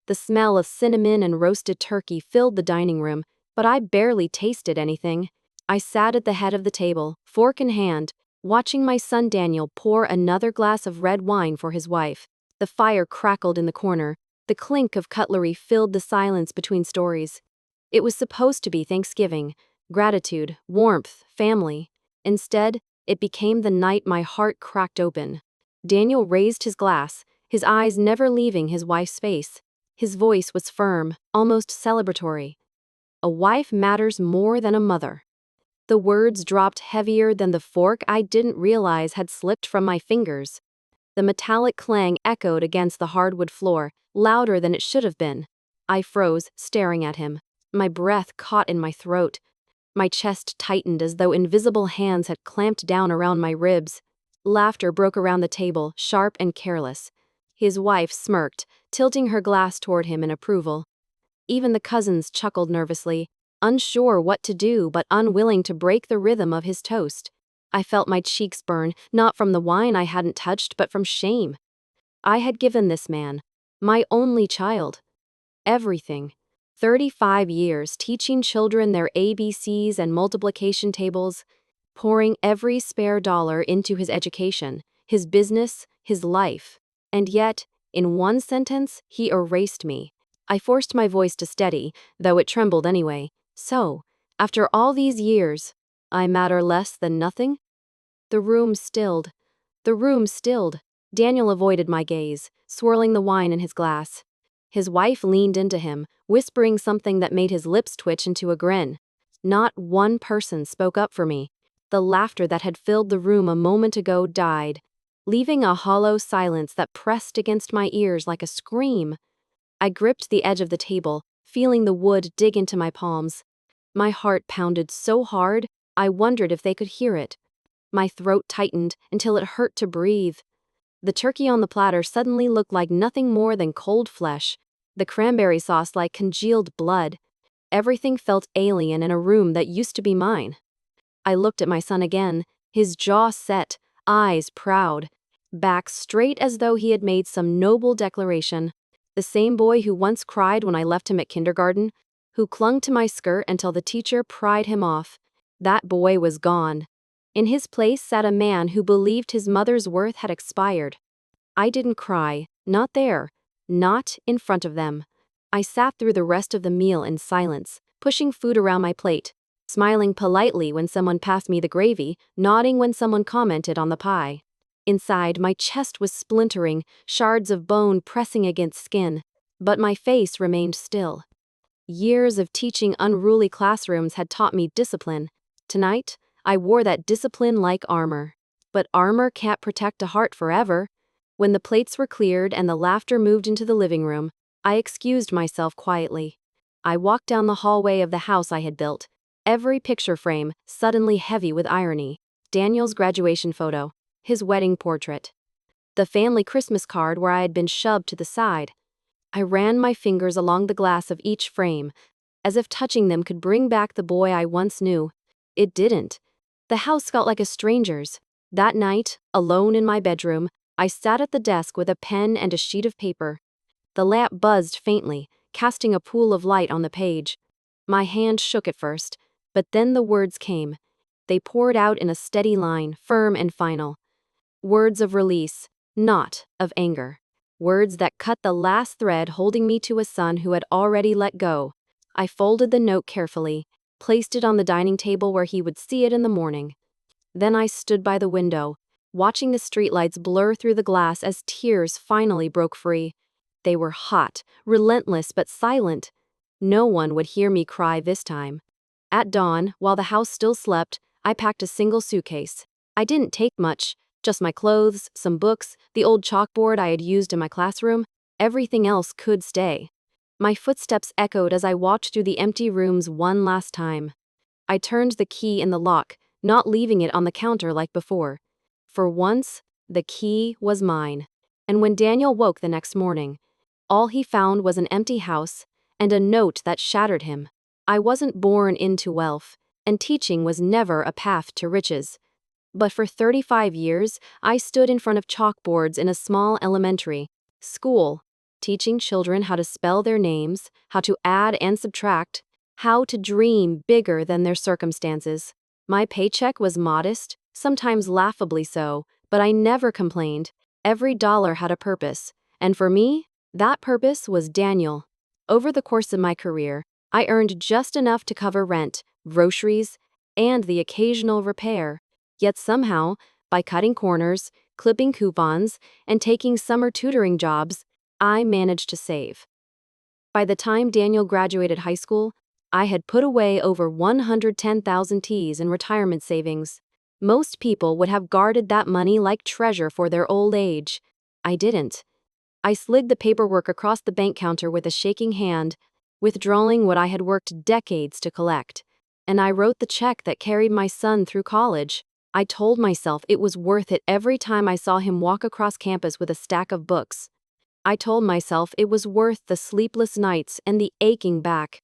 The smell of cinnamon and roasted turkey filled the dining room, but I barely tasted anything. I sat at the head of the table, fork in hand, watching my son Daniel pour another glass of red wine for his wife. The fire crackled in the corner. The clink of cutlery filled the silence between stories. It was supposed to be Thanksgiving, gratitude, warmth, family. Instead, it became the night my heart cracked open. Daniel raised his glass, his eyes never leaving his wife's face. His voice was firm, almost celebratory. "A wife matters more than a mother." The words dropped heavier than the fork I didn't realize had slipped from my fingers. The metallic clang echoed against the hardwood floor, louder than it should have been. I froze, staring at him. My breath caught in my throat. My chest tightened as though invisible hands had clamped down around my ribs. Laughter broke around the table, sharp and careless. His wife smirked, tilting her glass toward him in approval. Even the cousins chuckled nervously, unsure what to do but unwilling to break the rhythm of his toast. I felt my cheeks burn, not from the wine I hadn't touched but from shame. I had given this man, my only child, everything. 35 years teaching children their ABCs and multiplication tables, pouring every spare dollar into his education, his business, his life. And yet, in one sentence, he erased me. I forced my voice to steady, though it trembled anyway. So, after all these years, I matter less than nothing? The room stilled. The room stilled. Daniel avoided my gaze, swirling the wine in his glass. His wife leaned into him, whispering something that made his lips twitch into a grin. Not one person spoke up for me. The laughter that had filled the room a moment ago died, leaving a hollow silence that pressed against my ears like a scream. I gripped the edge of the table, feeling the wood dig into my palms. My heart pounded so hard, I wondered if they could hear it. My throat tightened until it hurt to breathe. The turkey on the platter suddenly looked like nothing more than cold flesh, the cranberry sauce like congealed blood. Everything felt alien in a room that used to be mine. I looked at my son again, his jaw set, eyes proud, back straight as though he had made some noble declaration. The same boy who once cried when I left him at kindergarten, who clung to my skirt until the teacher pried him off. That boy was gone. In his place sat a man who believed his mother's worth had expired. I didn't cry, not there, not in front of them. I sat through the rest of the meal in silence, pushing food around my plate, smiling politely when someone passed me the gravy, nodding when someone commented on the pie. Inside, my chest was splintering, shards of bone pressing against skin, but my face remained still. Years of teaching unruly classrooms had taught me discipline. Tonight, I wore that discipline like armor. But armor can't protect a heart forever. When the plates were cleared and the laughter moved into the living room, I excused myself quietly. I walked down the hallway of the house I had built, every picture frame suddenly heavy with irony. Daniel's graduation photo, his wedding portrait, the family Christmas card where I had been shoved to the side. I ran my fingers along the glass of each frame, as if touching them could bring back the boy I once knew. It didn't. The house felt like a stranger's. That night, alone in my bedroom, I sat at the desk with a pen and a sheet of paper. The lamp buzzed faintly, casting a pool of light on the page. My hand shook at first, but then the words came. They poured out in a steady line, firm and final. Words of release, not of anger. Words that cut the last thread holding me to a son who had already let go. I folded the note carefully, placed it on the dining table where he would see it in the morning. Then I stood by the window, watching the streetlights blur through the glass as tears finally broke free. They were hot, relentless but silent. No one would hear me cry this time. At dawn, while the house still slept, I packed a single suitcase. I didn't take much, just my clothes, some books, the old chalkboard I had used in my classroom. Everything else could stay. My footsteps echoed as I walked through the empty rooms one last time. I turned the key in the lock, not leaving it on the counter like before. For once, the key was mine. And when Daniel woke the next morning, all he found was an empty house and a note that shattered him. I wasn't born into wealth, and teaching was never a path to riches. But for 35 years, I stood in front of chalkboards in a small elementary school, teaching children how to spell their names, how to add and subtract, how to dream bigger than their circumstances. My paycheck was modest, sometimes laughably so, but I never complained. Every dollar had a purpose, and for me, that purpose was Daniel. Over the course of my career, I earned just enough to cover rent, groceries, and the occasional repair. Yet somehow, by cutting corners, clipping coupons, and taking summer tutoring jobs, I managed to save. By the time Daniel graduated high school, I had put away over 110,000 Ts in retirement savings. Most people would have guarded that money like treasure for their old age. I didn't. I slid the paperwork across the bank counter with a shaking hand, withdrawing what I had worked decades to collect. And I wrote the check that carried my son through college. I told myself it was worth it every time I saw him walk across campus with a stack of books. I told myself it was worth the sleepless nights and the aching back.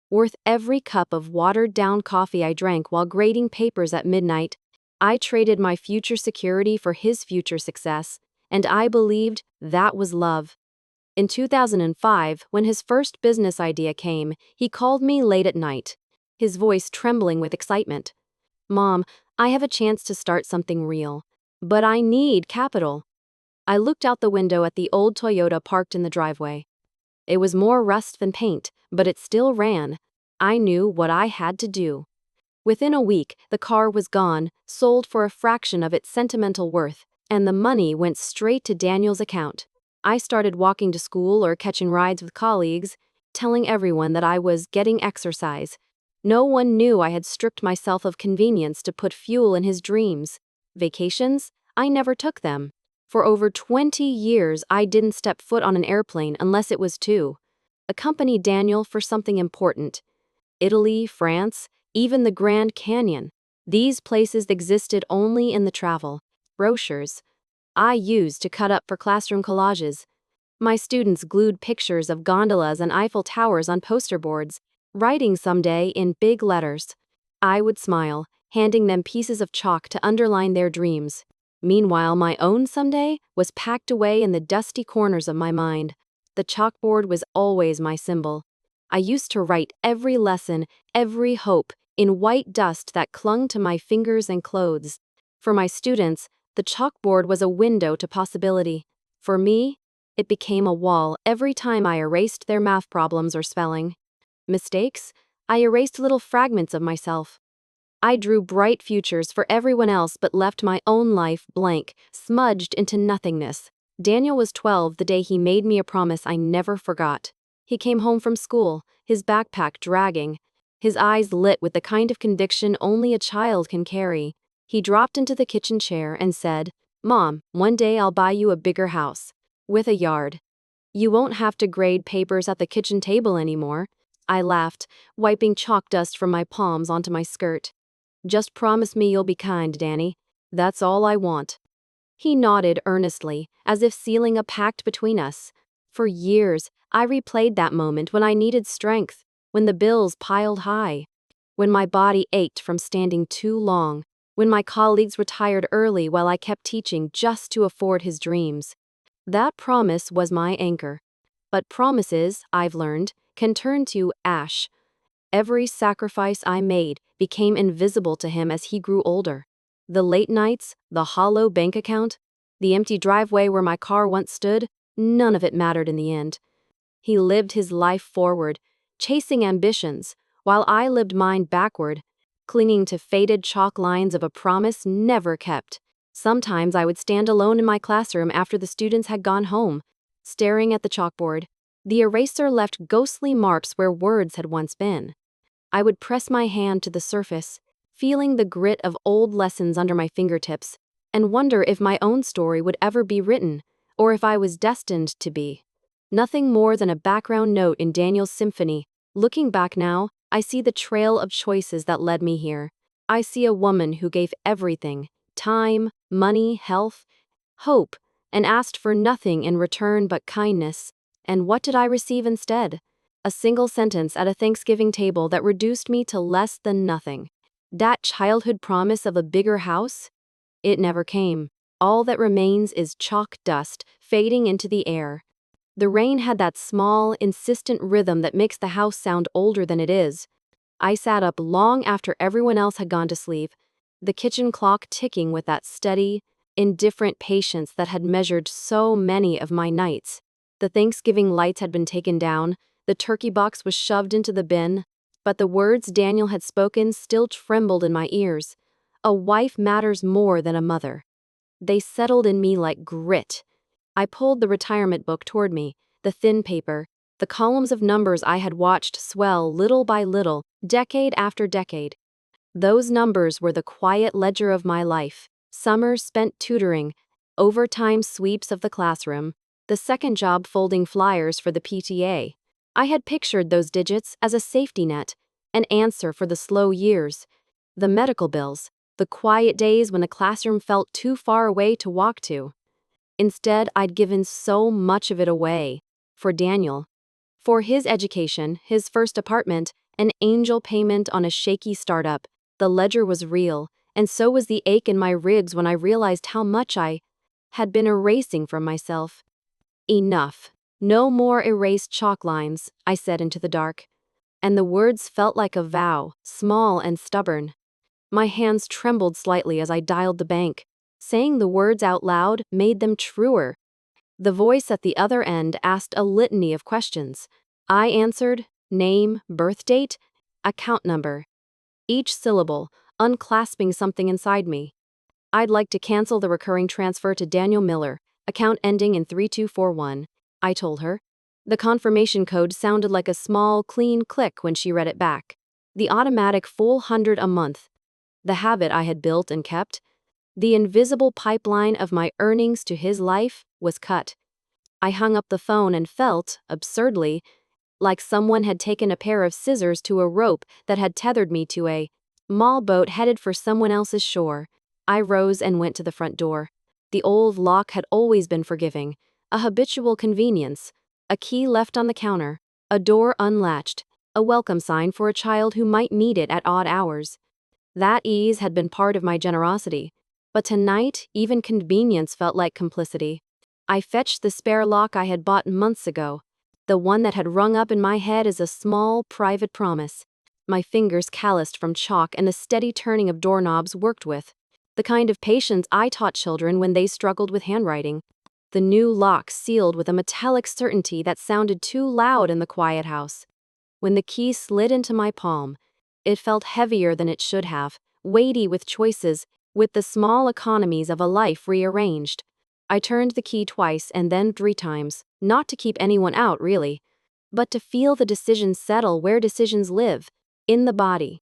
Worth every cup of watered-down coffee I drank while grading papers at midnight. I traded my future security for his future success, and I believed that was love. In 2005, when his first business idea came, he called me late at night, his voice trembling with excitement. "Mom, I have a chance to start something real, but I need capital." I looked out the window at the old Toyota parked in the driveway. It was more rust than paint, but it still ran. I knew what I had to do. Within a week, the car was gone, sold for a fraction of its sentimental worth, and the money went straight to Daniel's account. I started walking to school or catching rides with colleagues, telling everyone that I was getting exercise. No one knew I had stripped myself of convenience to put fuel in his dreams. Vacations? I never took them. For over 20 years, I didn't step foot on an airplane unless it was to accompany Daniel for something important. Italy, France, even the Grand Canyon. These places existed only in the travel brochures I used to cut up for classroom collages. My students glued pictures of gondolas and Eiffel Towers on poster boards, writing someday in big letters. I would smile, handing them pieces of chalk to underline their dreams. Meanwhile, my own someday was packed away in the dusty corners of my mind. The chalkboard was always my symbol. I used to write every lesson, every hope, in white dust that clung to my fingers and clothes. For my students, the chalkboard was a window to possibility. For me, it became a wall every time I erased their math problems or spelling. Mistakes? I erased little fragments of myself. I drew bright futures for everyone else but left my own life blank, smudged into nothingness. Daniel was 12 the day he made me a promise I never forgot. He came home from school, his backpack dragging, his eyes lit with the kind of conviction only a child can carry. He dropped into the kitchen chair and said, "Mom, one day I'll buy you a bigger house. With a yard. You won't have to grade papers at the kitchen table anymore." I laughed, wiping chalk dust from my palms onto my skirt. "Just promise me you'll be kind, Danny. That's all I want." He nodded earnestly, as if sealing a pact between us. For years, I replayed that moment when I needed strength, when the bills piled high, when my body ached from standing too long, when my colleagues retired early while I kept teaching just to afford his dreams. That promise was my anchor. But promises, I've learned, can turn to ash. Every sacrifice I made became invisible to him as he grew older. The late nights, the hollow bank account, the empty driveway where my car once stood, none of it mattered in the end. He lived his life forward, chasing ambitions, while I lived mine backward, clinging to faded chalk lines of a promise never kept. Sometimes I would stand alone in my classroom after the students had gone home, staring at the chalkboard. The eraser left ghostly marks where words had once been. I would press my hand to the surface, feeling the grit of old lessons under my fingertips, and wonder if my own story would ever be written, or if I was destined to be. Nothing more than a background note in Daniel's symphony. Looking back now, I see the trail of choices that led me here. I see a woman who gave everything: time, money, health, hope, and asked for nothing in return but kindness. And what did I receive instead? A single sentence at a Thanksgiving table that reduced me to less than nothing. That childhood promise of a bigger house? It never came. All that remains is chalk dust fading into the air. The rain had that small, insistent rhythm that makes the house sound older than it is. I sat up long after everyone else had gone to sleep, the kitchen clock ticking with that steady, indifferent patience that had measured so many of my nights. The Thanksgiving lights had been taken down, the turkey box was shoved into the bin, but the words Daniel had spoken still trembled in my ears. A wife matters more than a mother. They settled in me like grit. I pulled the retirement book toward me, the thin paper, the columns of numbers I had watched swell little by little, decade after decade. Those numbers were the quiet ledger of my life: summers spent tutoring, overtime sweeps of the classroom, the second job folding flyers for the PTA. I had pictured those digits as a safety net, an answer for the slow years, the medical bills, the quiet days when the classroom felt too far away to walk to. Instead, I'd given so much of it away. For Daniel. For his education, his first apartment, an angel payment on a shaky startup. The ledger was real, and so was the ache in my ribs when I realized how much I had been erasing from myself. Enough. No more erased chalk lines, I said into the dark. And the words felt like a vow, small and stubborn. My hands trembled slightly as I dialed the bank. Saying the words out loud made them truer. The voice at the other end asked a litany of questions. I answered: name, birth date, account number. Each syllable, unclasping something inside me. I'd like to cancel the recurring transfer to Daniel Miller, account ending in 3241, I told her. The confirmation code sounded like a small, clean click when she read it back. The automatic full 100 a month. The habit I had built and kept. The invisible pipeline of my earnings to his life was cut. I hung up the phone and felt, absurdly, like someone had taken a pair of scissors to a rope that had tethered me to a mall boat headed for someone else's shore. I rose and went to the front door. The old lock had always been forgiving, a habitual convenience, a key left on the counter, a door unlatched, a welcome sign for a child who might need it at odd hours. That ease had been part of my generosity, but tonight even convenience felt like complicity. I fetched the spare lock I had bought months ago, the one that had rung up in my head as a small, private promise. My fingers calloused from chalk and the steady turning of doorknobs worked with. The kind of patience I taught children when they struggled with handwriting. The new lock sealed with a metallic certainty that sounded too loud in the quiet house. When the key slid into my palm, it felt heavier than it should have, weighty with choices, with the small economies of a life rearranged. I turned the key twice and then 3 times, not to keep anyone out really, but to feel the decision settle where decisions live, in the body.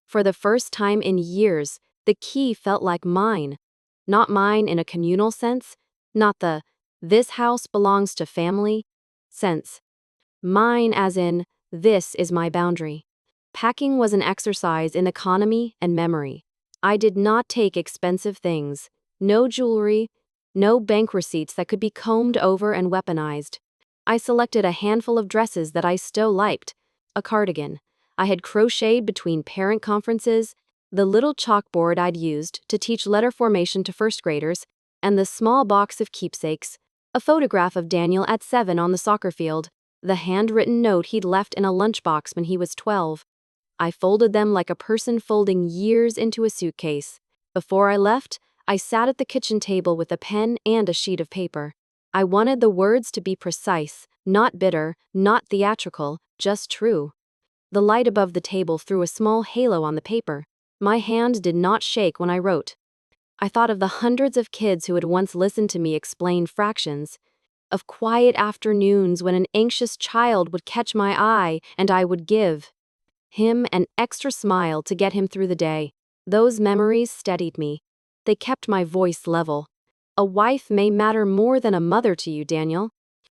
For the first time in years, the key felt like mine. Not mine in a communal sense, not the "this house belongs to family" sense. Mine as in, this is my boundary. Packing was an exercise in economy and memory. I did not take expensive things, no jewelry, no bank receipts that could be combed over and weaponized. I selected a handful of dresses that I still liked, a cardigan I had crocheted between parent conferences, the little chalkboard I'd used to teach letter formation to first graders, and the small box of keepsakes, a photograph of Daniel at 7 on the soccer field, the handwritten note he'd left in a lunchbox when he was 12. I folded them like a person folding years into a suitcase. Before I left, I sat at the kitchen table with a pen and a sheet of paper. I wanted the words to be precise, not bitter, not theatrical, just true. The light above the table threw a small halo on the paper. My hand did not shake when I wrote. I thought of the hundreds of kids who had once listened to me explain fractions, of quiet afternoons when an anxious child would catch my eye and I would give him an extra smile to get him through the day. Those memories steadied me. They kept my voice level. A wife may matter more than a mother to you, Daniel.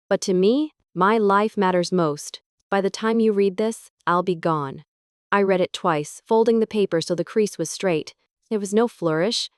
But to me, my life matters most. By the time you read this, I'll be gone. I read it twice, folding the paper so the crease was straight. There was no flourish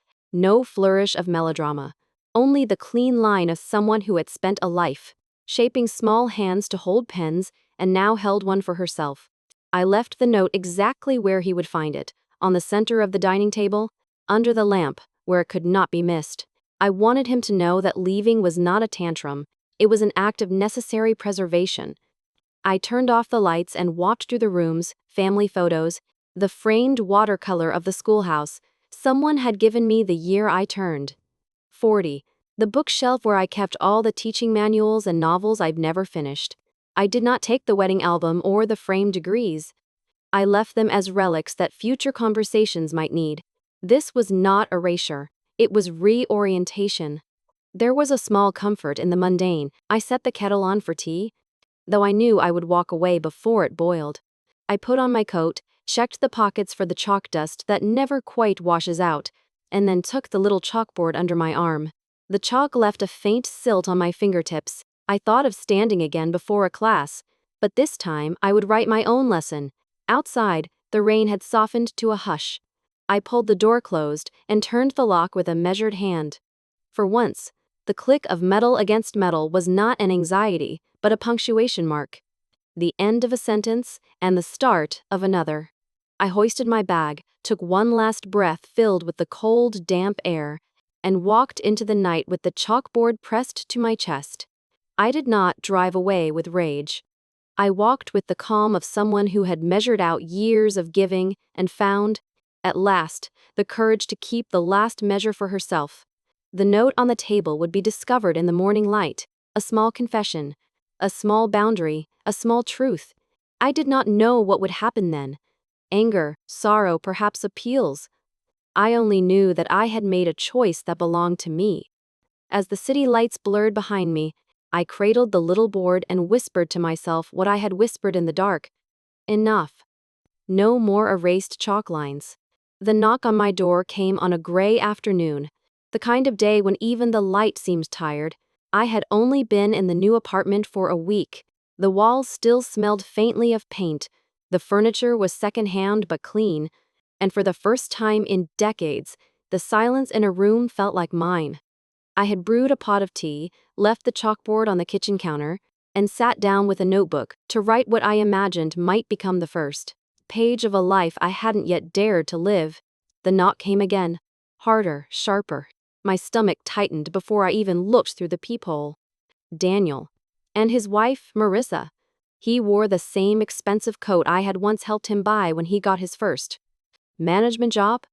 of melodrama. Only the clean line of someone who had spent a life, shaping small hands to hold pens, and now held one for herself. I left the note exactly where he would find it, on the center of the dining table, under the lamp, where it could not be missed. I wanted him to know that leaving was not a tantrum. It was an act of necessary preservation. I turned off the lights and walked through the rooms, family photos, the framed watercolor of the schoolhouse. Someone had given me the year I turned 40, the bookshelf where I kept all the teaching manuals and novels I'd never finished. I did not take the wedding album or the framed degrees. I left them as relics that future conversations might need. This was not erasure, it was reorientation. There was a small comfort in the mundane. I set the kettle on for tea, though I knew I would walk away before it boiled. I put on my coat, checked the pockets for the chalk dust that never quite washes out, and then took the little chalkboard under my arm. The chalk left a faint silt on my fingertips. I thought of standing again before a class, but this time I would write my own lesson. Outside, the rain had softened to a hush. I pulled the door closed and turned the lock with a measured hand. For once, the click of metal against metal was not an anxiety, but a punctuation mark. The end of a sentence and the start of another. I hoisted my bag, took one last breath filled with the cold, damp air, and walked into the night with the chalkboard pressed to my chest. I did not drive away with rage. I walked with the calm of someone who had measured out years of giving and found, at last, the courage to keep the last measure for herself. The note on the table would be discovered in the morning light, a small confession, a small boundary, a small truth. I did not know what would happen then. Anger, sorrow, perhaps appeals. I only knew that I had made a choice that belonged to me. As the city lights blurred behind me, I cradled the little board and whispered to myself what I had whispered in the dark. Enough. No more erased chalk lines. The knock on my door came on a gray afternoon, the kind of day when even the light seemed tired. I had only been in the new apartment for a week. The walls still smelled faintly of paint, the furniture was second-hand but clean, and for the first time in decades, the silence in a room felt like mine. I had brewed a pot of tea, left the chalkboard on the kitchen counter, and sat down with a notebook to write what I imagined might become the first page of a life I hadn't yet dared to live. The knock came again, harder, sharper. My stomach tightened before I even looked through the peephole. Daniel. And his wife, Marissa. He wore the same expensive coat I had once helped him buy when he got his first management job.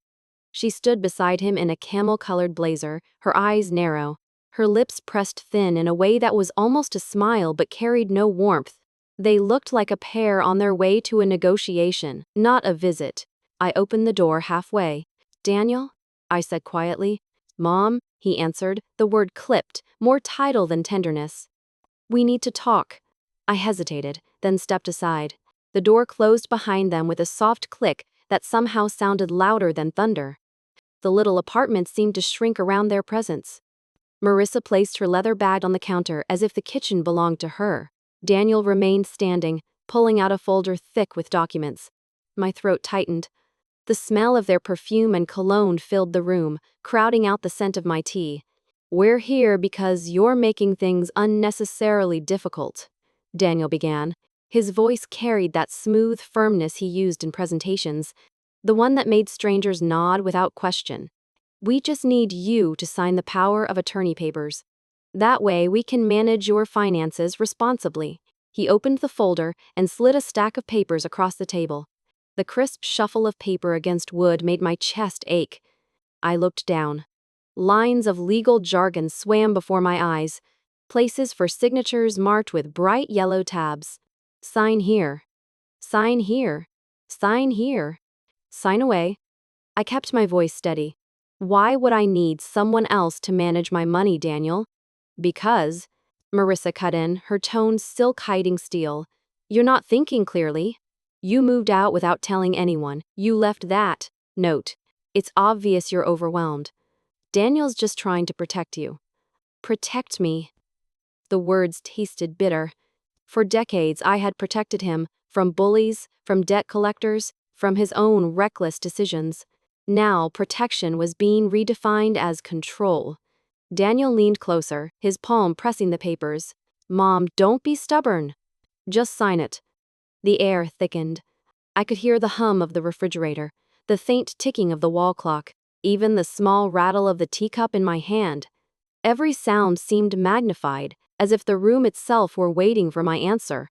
She stood beside him in a camel-colored blazer, her eyes narrow, her lips pressed thin in a way that was almost a smile but carried no warmth. They looked like a pair on their way to a negotiation, not a visit. I opened the door halfway. "Daniel?" I said quietly. "Mom," he answered, the word clipped, more title than tenderness. "We need to talk." I hesitated, then stepped aside. The door closed behind them with a soft click that somehow sounded louder than thunder. The little apartment seemed to shrink around their presence. Marissa placed her leather bag on the counter as if the kitchen belonged to her. Daniel remained standing, pulling out a folder thick with documents. My throat tightened. The smell of their perfume and cologne filled the room, crowding out the scent of my tea. "We're here because you're making things unnecessarily difficult," Daniel began. His voice carried that smooth firmness he used in presentations, the one that made strangers nod without question. "We just need you to sign the power of attorney papers. That way we can manage your finances responsibly." He opened the folder and slid a stack of papers across the table. The crisp shuffle of paper against wood made my chest ache. I looked down. Lines of legal jargon swam before my eyes, places for signatures marked with bright yellow tabs. "Sign here. Sign here. Sign here. Sign away." I kept my voice steady. "Why would I need someone else to manage my money, Daniel?" "Because," Marissa cut in, her tone silk hiding steel, "you're not thinking clearly. You moved out without telling anyone. You left that note. It's obvious you're overwhelmed. Daniel's just trying to protect you." "Protect me." The words tasted bitter. For decades I had protected him, from bullies, from debt collectors, from his own reckless decisions. Now protection was being redefined as control. Daniel leaned closer, his palm pressing the papers. "Mom, don't be stubborn. Just sign it." The air thickened. I could hear the hum of the refrigerator, the faint ticking of the wall clock, even the small rattle of the teacup in my hand. Every sound seemed magnified, as if the room itself were waiting for my answer.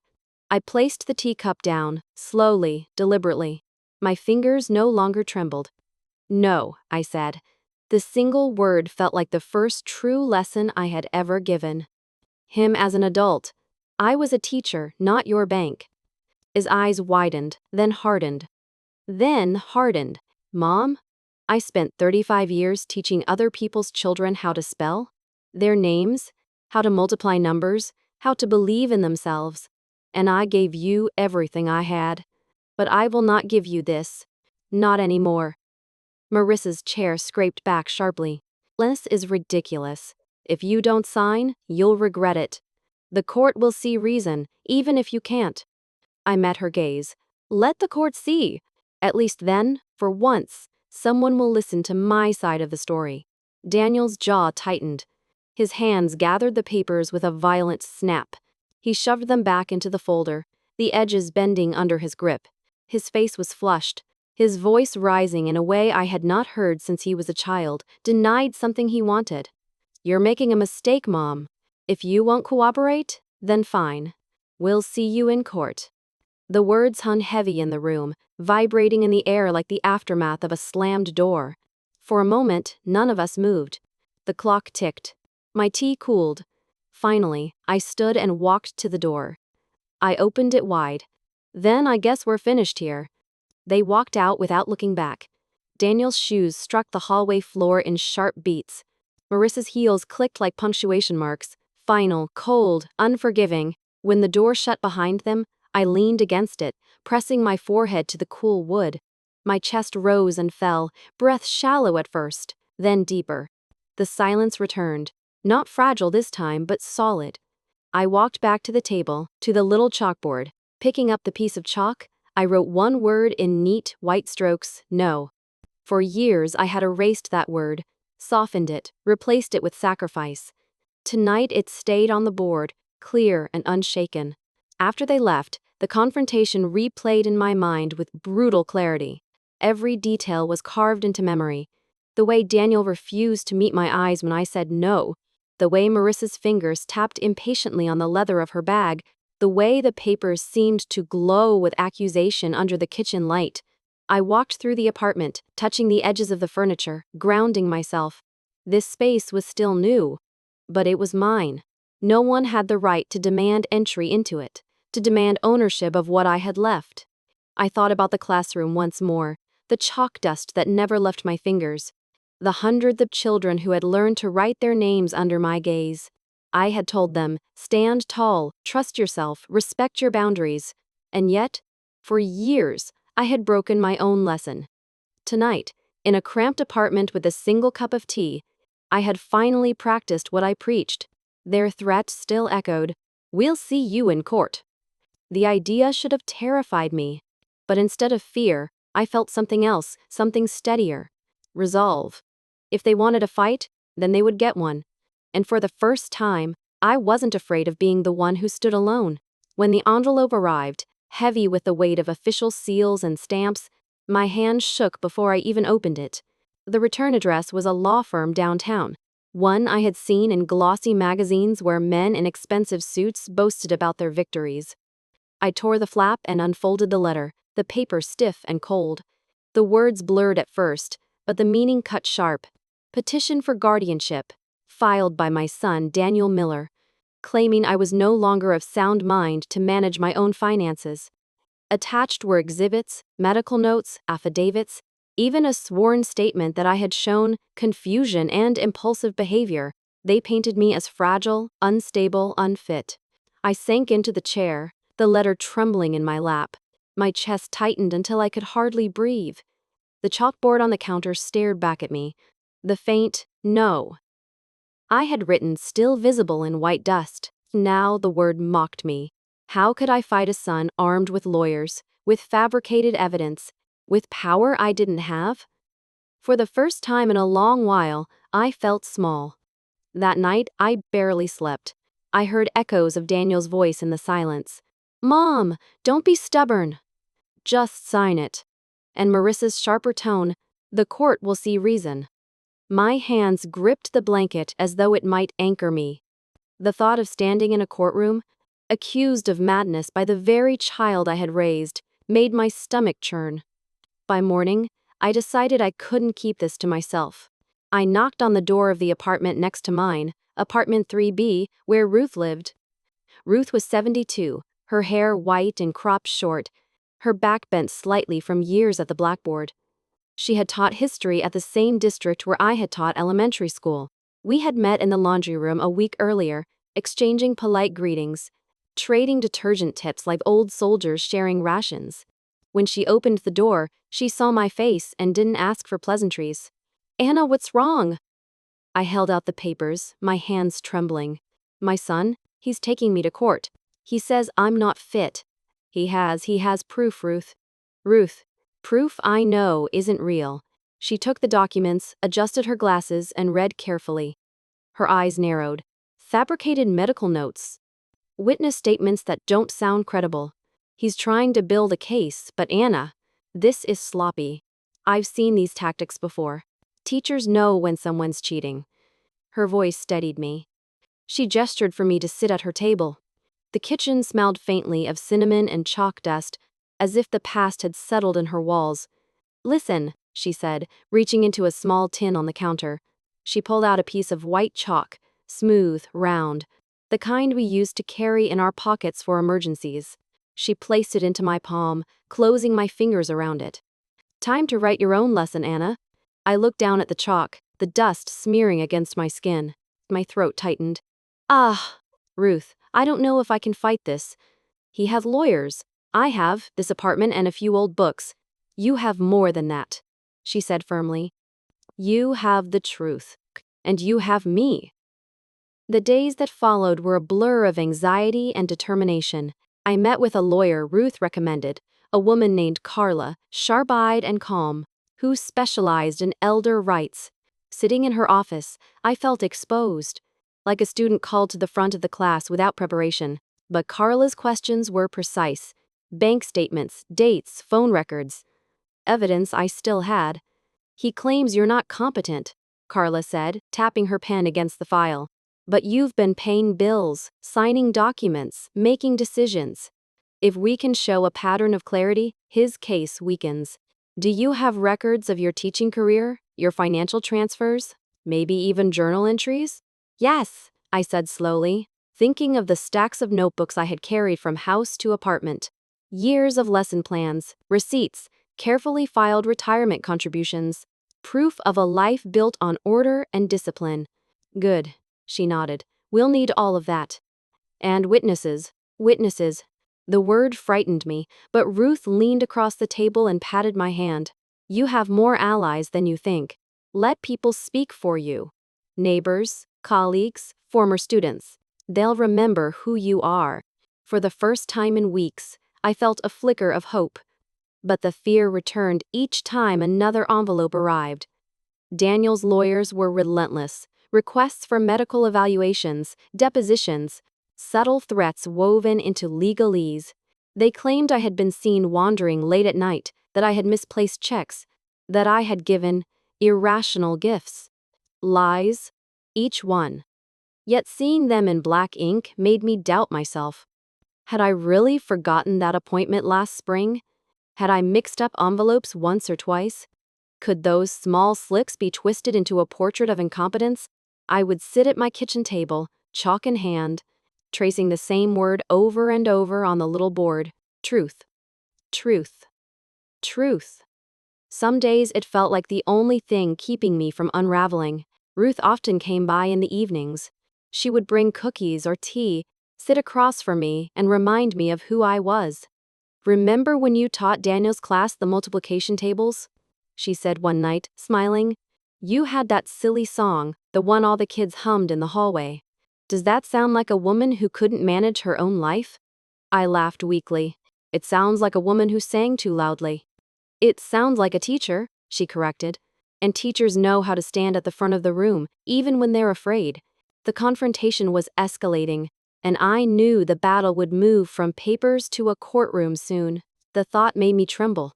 I placed the teacup down, slowly, deliberately. My fingers no longer trembled. "No," I said. The single word felt like the first true lesson I had ever given. Him as an adult. I was a teacher, not your bank. His eyes widened, then hardened. "Mom? I spent 35 years teaching other people's children how to spell, their names, how to multiply numbers, how to believe in themselves. And I gave you everything I had. But I will not give you this. Not anymore." Marissa's chair scraped back sharply. "This is ridiculous. If you don't sign, you'll regret it. The court will see reason, even if you can't." I met her gaze. "Let the court see. At least then, for once, someone will listen to my side of the story." Daniel's jaw tightened. His hands gathered the papers with a violent snap. He shoved them back into the folder, the edges bending under his grip. His face was flushed, his voice rising in a way I had not heard since he was a child, denied something he wanted. "You're making a mistake, Mom. If you won't cooperate, then fine. We'll see you in court." The words hung heavy in the room, vibrating in the air like the aftermath of a slammed door. For a moment, none of us moved. The clock ticked. My tea cooled. Finally, I stood and walked to the door. I opened it wide. "Then I guess we're finished here." They walked out without looking back. Daniel's shoes struck the hallway floor in sharp beats. Marissa's heels clicked like punctuation marks, final, cold, unforgiving. When the door shut behind them, I leaned against it, pressing my forehead to the cool wood. My chest rose and fell, breath shallow at first, then deeper. The silence returned, not fragile this time, but solid. I walked back to the table, to the little chalkboard. Picking up the piece of chalk, I wrote one word in neat, white strokes: no. For years I had erased that word, softened it, replaced it with sacrifice. Tonight it stayed on the board, clear and unshaken. After they left, the confrontation replayed in my mind with brutal clarity. Every detail was carved into memory. The way Daniel refused to meet my eyes when I said no, the way Marissa's fingers tapped impatiently on the leather of her bag, the way the papers seemed to glow with accusation under the kitchen light. I walked through the apartment, touching the edges of the furniture, grounding myself. This space was still new, but it was mine. No one had the right to demand entry into it, to demand ownership of what I had left. I thought about the classroom once more, the chalk dust that never left my fingers, the hundreds of children who had learned to write their names under my gaze. I had told them, stand tall, trust yourself, respect your boundaries. And yet, for years, I had broken my own lesson. Tonight, in a cramped apartment with a single cup of tea, I had finally practiced what I preached. Their threat still echoed, "We'll see you in court." The idea should have terrified me. But instead of fear, I felt something else, something steadier. Resolve. If they wanted a fight, then they would get one. And for the first time, I wasn't afraid of being the one who stood alone. When the envelope arrived, heavy with the weight of official seals and stamps, my hand shook before I even opened it. The return address was a law firm downtown, one I had seen in glossy magazines where men in expensive suits boasted about their victories. I tore the flap and unfolded the letter, the paper stiff and cold. The words blurred at first, but the meaning cut sharp. Petition for guardianship, filed by my son Daniel Miller, claiming I was no longer of sound mind to manage my own finances. Attached were exhibits, medical notes, affidavits, even a sworn statement that I had shown confusion and impulsive behavior. They painted me as fragile, unstable, unfit. I sank into the chair, the letter trembling in my lap. My chest tightened until I could hardly breathe. The chalkboard on the counter stared back at me. The faint "no" I had written still visible in white dust. Now the word mocked me. How could I fight a son armed with lawyers, with fabricated evidence, with power I didn't have? For the first time in a long while, I felt small. That night, I barely slept. I heard echoes of Daniel's voice in the silence. "Mom, don't be stubborn. Just sign it." And Marissa's sharper tone, "The court will see reason." My hands gripped the blanket as though it might anchor me. The thought of standing in a courtroom, accused of madness by the very child I had raised, made my stomach churn. By morning, I decided I couldn't keep this to myself. I knocked on the door of the apartment next to mine, apartment 3B, where Ruth lived. Ruth was 72, her hair white and cropped short, her back bent slightly from years at the blackboard. She had taught history at the same district where I had taught elementary school. We had met in the laundry room a week earlier, exchanging polite greetings, trading detergent tips like old soldiers sharing rations. When she opened the door, she saw my face and didn't ask for pleasantries. "Anna, what's wrong?" I held out the papers, my hands trembling. "My son, he's taking me to court. He says I'm not fit." He has proof, Ruth. Ruth, proof I know isn't real." She took the documents, adjusted her glasses, and read carefully. Her eyes narrowed. "Fabricated medical notes. Witness statements that don't sound credible. He's trying to build a case, but Anna, this is sloppy. I've seen these tactics before. Teachers know when someone's cheating." Her voice steadied me. She gestured for me to sit at her table. The kitchen smelled faintly of cinnamon and chalk dust, as if the past had settled in her walls. "Listen," she said, reaching into a small tin on the counter. She pulled out a piece of white chalk, smooth, round, the kind we used to carry in our pockets for emergencies. She placed it into my palm, closing my fingers around it. "Time to write your own lesson, Anna." I looked down at the chalk, the dust smearing against my skin. My throat tightened. "Ah, Ruth, I don't know if I can fight this. He has lawyers. I have this apartment and a few old books. You have more than that," she said firmly. "You have the truth. And you have me." The days that followed were a blur of anxiety and determination. I met with a lawyer Ruth recommended, a woman named Carla, sharp-eyed and calm, who specialized in elder rights. Sitting in her office, I felt exposed, like a student called to the front of the class without preparation. But Carla's questions were precise. Bank statements, dates, phone records. Evidence I still had. "He claims you're not competent," Carla said, tapping her pen against the file. "But you've been paying bills, signing documents, making decisions. If we can show a pattern of clarity, his case weakens. Do you have records of your teaching career, your financial transfers, maybe even journal entries?" "Yes," I said slowly, thinking of the stacks of notebooks I had carried from house to apartment. Years of lesson plans, receipts, carefully filed retirement contributions, proof of a life built on order and discipline. "Good," she nodded. "We'll need all of that." "And witnesses. Witnesses." The word frightened me, but Ruth leaned across the table and patted my hand. "You have more allies than you think. Let people speak for you. Neighbors, colleagues, former students. They'll remember who you are." For the first time in weeks, I felt a flicker of hope. But the fear returned each time another envelope arrived. Daniel's lawyers were relentless. Requests for medical evaluations, depositions, subtle threats woven into legalese. They claimed I had been seen wandering late at night, that I had misplaced checks, that I had given irrational gifts. Lies, each one. Yet seeing them in black ink made me doubt myself. Had I really forgotten that appointment last spring? Had I mixed up envelopes once or twice? Could those small slips be twisted into a portrait of incompetence? I would sit at my kitchen table, chalk in hand, tracing the same word over and over on the little board. Truth. Truth. Truth. Some days it felt like the only thing keeping me from unraveling. Ruth often came by in the evenings. She would bring cookies or tea, sit across from me, and remind me of who I was. "Remember when you taught Daniel's class the multiplication tables?" she said one night, smiling. "You had that silly song, the one all the kids hummed in the hallway. Does that sound like a woman who couldn't manage her own life?" I laughed weakly. "It sounds like a woman who sang too loudly." "It sounds like a teacher," she corrected. "And teachers know how to stand at the front of the room, even when they're afraid." The confrontation was escalating, and I knew the battle would move from papers to a courtroom soon. The thought made me tremble.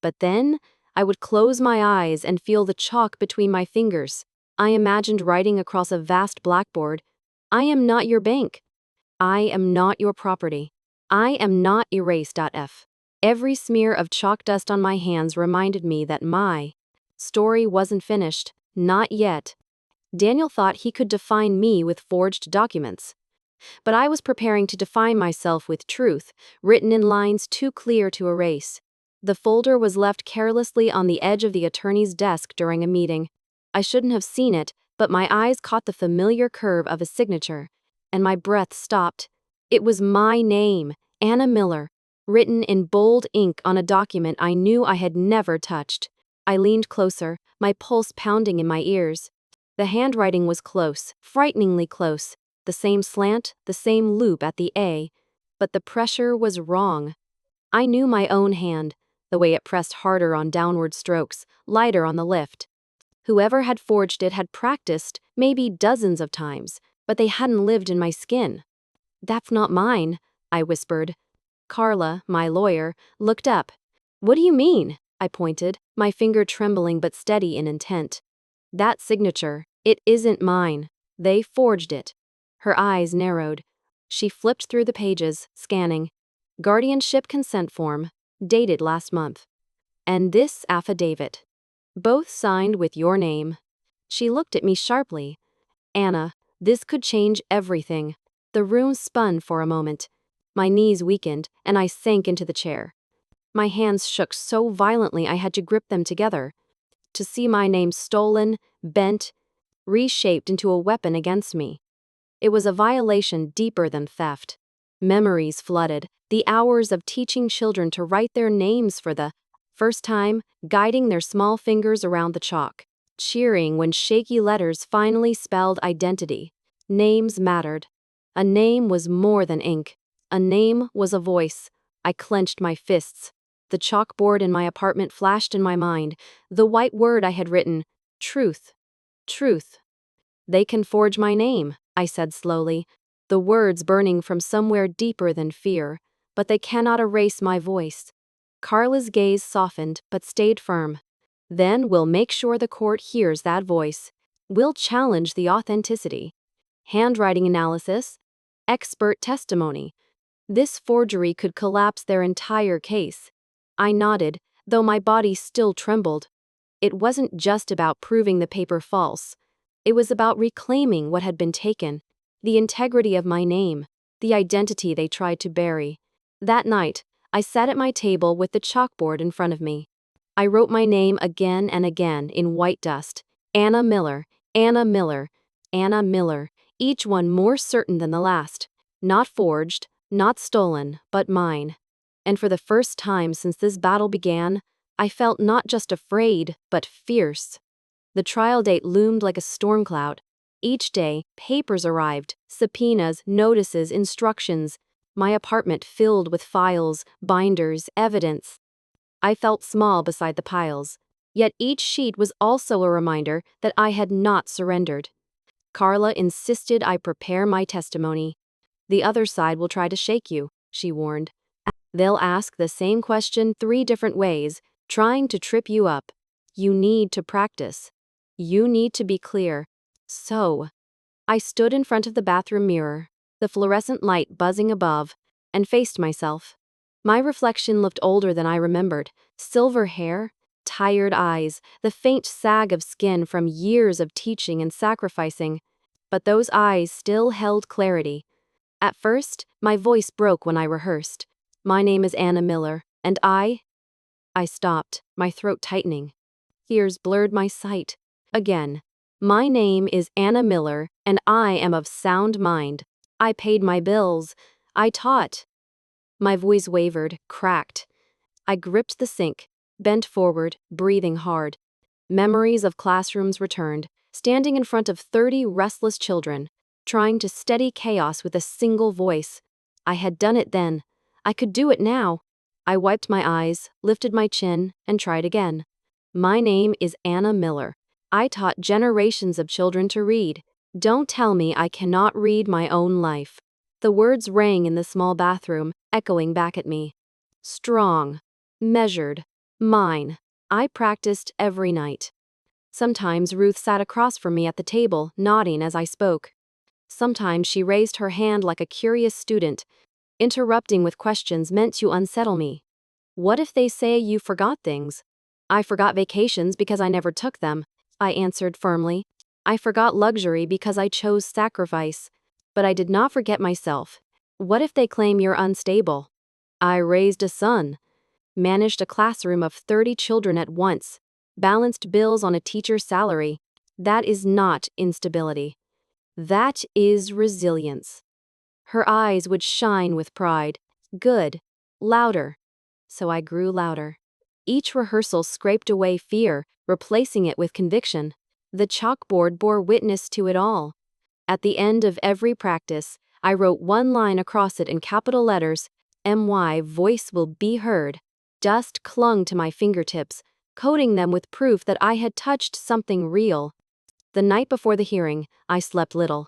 But then, I would close my eyes and feel the chalk between my fingers. I imagined writing across a vast blackboard, I am not your bank. I am not your property. I am not erase.f. Every smear of chalk dust on my hands reminded me that my story wasn't finished, not yet. Daniel thought he could define me with forged documents. But I was preparing to define myself with truth, written in lines too clear to erase. The folder was left carelessly on the edge of the attorney's desk during a meeting. I shouldn't have seen it, but my eyes caught the familiar curve of his signature, and my breath stopped. It was my name, Anna Miller, written in bold ink on a document I knew I had never touched. I leaned closer, my pulse pounding in my ears. The handwriting was close, frighteningly close. The same slant, the same loop at the A, but the pressure was wrong. I knew my own hand, the way it pressed harder on downward strokes, lighter on the lift. Whoever had forged it had practiced, maybe dozens of times, but they hadn't lived in my skin. That's not mine, I whispered. Carla, my lawyer, looked up. What do you mean? I pointed, my finger trembling but steady in intent. That signature, it isn't mine. They forged it. Her eyes narrowed. She flipped through the pages, scanning. Guardianship consent form, dated last month. And this affidavit. Both signed with your name. She looked at me sharply. Anna, this could change everything. The room spun for a moment. My knees weakened, and I sank into the chair. My hands shook so violently I had to grip them together. To see my name stolen, bent, reshaped into a weapon against me. It was a violation deeper than theft. Memories flooded, the hours of teaching children to write their names for the first time, guiding their small fingers around the chalk, cheering when shaky letters finally spelled identity. Names mattered. A name was more than ink. A name was a voice. I clenched my fists. The chalkboard in my apartment flashed in my mind, the white word I had written, truth. Truth. They can forge my name, I said slowly, the words burning from somewhere deeper than fear, but they cannot erase my voice. Carla's gaze softened but stayed firm. Then we'll make sure the court hears that voice. We'll challenge the authenticity. Handwriting analysis, expert testimony. This forgery could collapse their entire case. I nodded, though my body still trembled. It wasn't just about proving the paper false. It was about reclaiming what had been taken, the integrity of my name, the identity they tried to bury. That night, I sat at my table with the chalkboard in front of me. I wrote my name again and again in white dust. Anna Miller, Anna Miller, Anna Miller, each one more certain than the last. Not forged, not stolen, but mine. And for the first time since this battle began, I felt not just afraid, but fierce. The trial date loomed like a storm cloud. Each day, papers arrived, subpoenas, notices, instructions. My apartment filled with files, binders, evidence. I felt small beside the piles. Yet each sheet was also a reminder that I had not surrendered. Carla insisted I prepare my testimony. The other side will try to shake you, she warned. They'll ask the same question 3 different ways, trying to trip you up. You need to practice. You need to be clear. So, I stood in front of the bathroom mirror, the fluorescent light buzzing above, and faced myself. My reflection looked older than I remembered. Silver hair, tired eyes, the faint sag of skin from years of teaching and sacrificing. But those eyes still held clarity. At first, my voice broke when I rehearsed. My name is Anna Miller, and I stopped, my throat tightening. Tears blurred my sight. Again, my name is Anna Miller, and I am of sound mind. I paid my bills. I taught. My voice wavered, cracked. I gripped the sink, bent forward, breathing hard. Memories of classrooms returned, standing in front of 30 restless children, trying to steady chaos with a single voice. I had done it then. I could do it now. I wiped my eyes, lifted my chin, and tried again. My name is Anna Miller. I taught generations of children to read. Don't tell me I cannot read my own life. The words rang in the small bathroom, echoing back at me. Strong. Measured. Mine. I practiced every night. Sometimes Ruth sat across from me at the table, nodding as I spoke. Sometimes she raised her hand like a curious student, interrupting with questions meant to unsettle me. What if they say you forgot things? I forgot vacations because I never took them, I answered firmly. I forgot luxury because I chose sacrifice. But I did not forget myself. What if they claim you're unstable? I raised a son, managed a classroom of 30 children at once, balanced bills on a teacher's salary. That is not instability. That is resilience. Her eyes would shine with pride. Good. Louder. So I grew louder. Each rehearsal scraped away fear, replacing it with conviction. The chalkboard bore witness to it all. At the end of every practice, I wrote one line across it in capital letters, "My voice will be heard." Dust clung to my fingertips, coating them with proof that I had touched something real. The night before the hearing, I slept little.